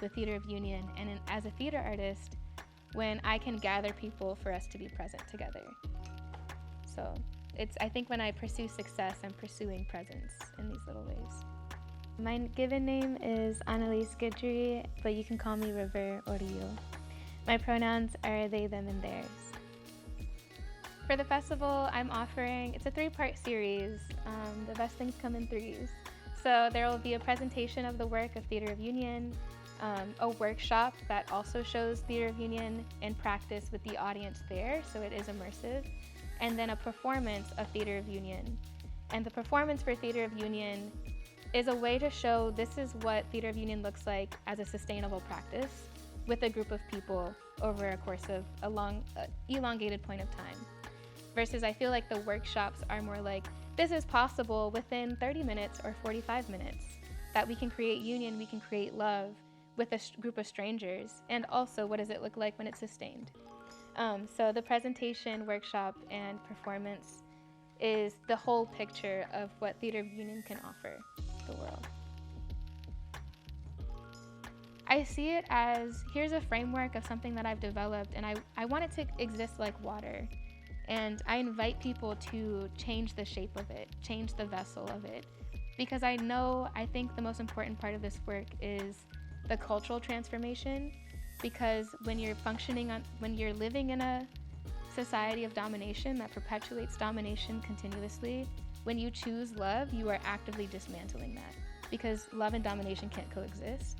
with Theater of Union, and as a theater artist, when I can gather people for us to be present together. So I think when I pursue success, I'm pursuing presence in these little ways. My given name is Annalise Guidry, but you can call me River or Rio. My pronouns are they, them, and theirs. For the festival, I'm offering, it's a 3-part series. The best things come in threes. So there will be a presentation of the work of Theater of Union, a workshop that also shows Theater of Union in practice with the audience there, so it is immersive, and then a performance of Theater of Union. And the performance for Theater of Union is a way to show this is what Theater of Union looks like as a sustainable practice with a group of people over a course of a long, elongated point of time. Versus I feel like the workshops are more like, this is possible within 30 minutes or 45 minutes, that we can create union, we can create love with a group of strangers, and also what does it look like when it's sustained. So the presentation, workshop, and performance is the whole picture of what Theater of Union can offer the world. I see it as, here's a framework of something that I've developed, and I want it to exist like water. And I invite people to change the shape of it, change the vessel of it. Because I think the most important part of this work is the cultural transformation. Because when you're when you're living in a society of domination that perpetuates domination continuously, when you choose love, you are actively dismantling that. Because love and domination can't coexist.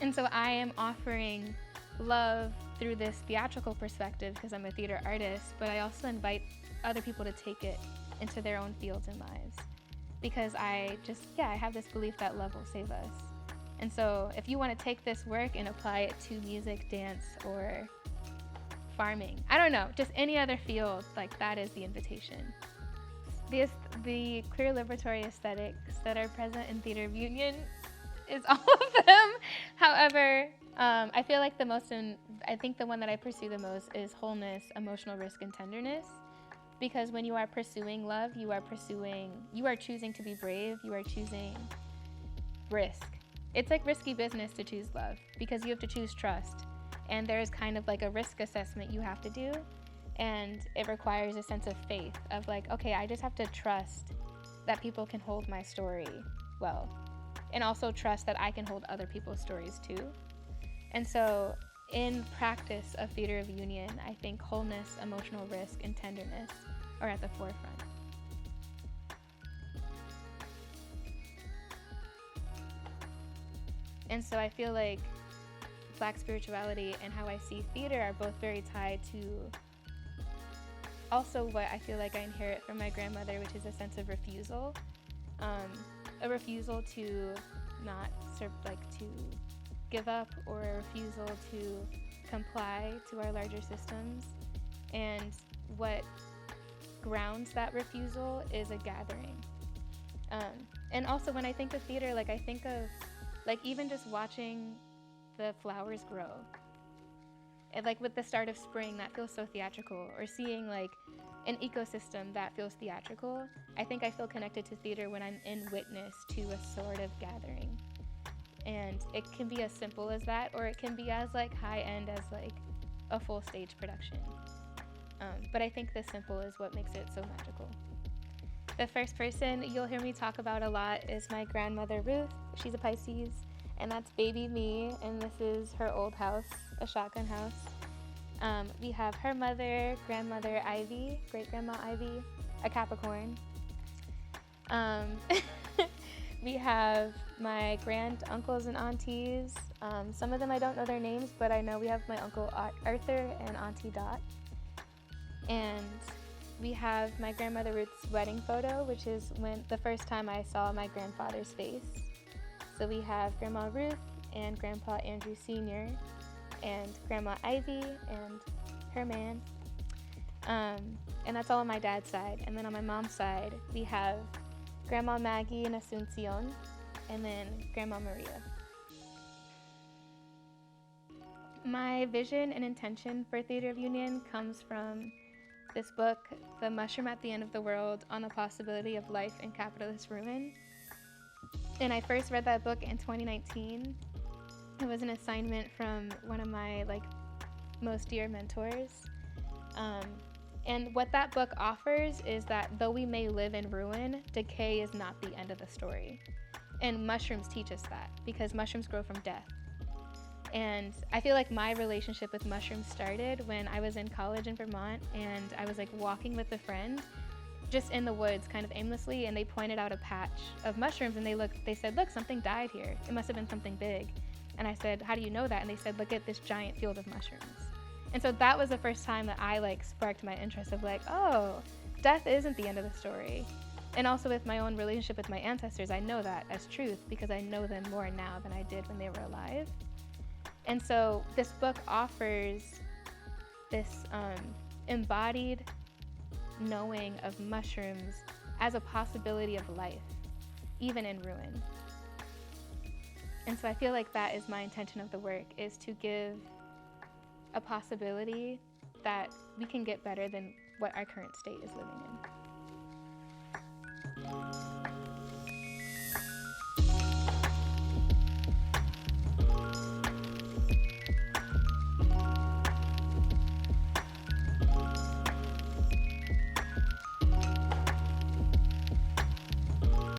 And so I am offering love through this theatrical perspective because I'm a theater artist, but I also invite other people to take it into their own fields and lives. Because I have this belief that love will save us. And so if you want to take this work and apply it to music, dance, or farming, I don't know, just any other field, like that is the invitation. The queer liberatory aesthetics that are present in Theater of Union is all of them. However, I feel like I think the one that I pursue the most is wholeness, emotional risk, and tenderness. Because when you are pursuing love, you are choosing to be brave, you are choosing risk. It's like risky business to choose love because you have to choose trust. And there's kind of like a risk assessment you have to do. And it requires a sense of faith of like, okay, I just have to trust that people can hold my story well. And also trust that I can hold other people's stories too. And so in practice of Theater of Union, I think wholeness, emotional risk, and tenderness are at the forefront. And so I feel like Black spirituality and how I see theater are both very tied to also what I feel like I inherit from my grandmother, which is a sense of refusal. A refusal to not to give up, or a refusal to comply to our larger systems. And what grounds that refusal is a gathering. And also when I think of theater, like I think of like even just watching the flowers grow. And like with the start of spring, that feels so theatrical. Or seeing like an ecosystem that feels theatrical. I think I feel connected to theater when I'm in witness to a sort of gathering. And it can be as simple as that, or it can be as like high end as like a full stage production. But I think the simple is what makes it so magical. The first person you'll hear me talk about a lot is my grandmother Ruth. She's a Pisces, and that's baby me, and this is her old house, a shotgun house. We have her mother, grandmother Ivy, great-grandma Ivy, a Capricorn. We have my grand uncles and aunties. Some of them I don't know their names, but I know we have my uncle Arthur and auntie Dot. And we have my grandmother Ruth's wedding photo, which is the first time I saw my grandfather's face. So we have Grandma Ruth and Grandpa Andrew Sr. and Grandma Ivy and her man. And that's all on my dad's side. And then on my mom's side, we have Grandma Maggie and Asuncion, and then Grandma Maria. My vision and intention for Theater of Union comes from this book, The Mushroom at the End of the World, on the Possibility of Life in Capitalist Ruin. And I first read that book in 2019, It was an assignment from one of my like most dear mentors. And what that book offers is that though we may live in ruin, decay is not the end of the story. And mushrooms teach us that, because mushrooms grow from death. And I feel like my relationship with mushrooms started when I was in college in Vermont, and I was like walking with a friend just in the woods kind of aimlessly, and they pointed out a patch of mushrooms, and they said, look, something died here. It must have been something big. And I said, how do you know that? And they said, look at this giant field of mushrooms. And so that was the first time that I like sparked my interest of like, oh, death isn't the end of the story. And also with my own relationship with my ancestors, I know that as truth because I know them more now than I did when they were alive. And so this book offers this embodied knowing of mushrooms as a possibility of life, even in ruin. And so I feel like that is my intention of the work, is to give a possibility that we can get better than what our current state is living in.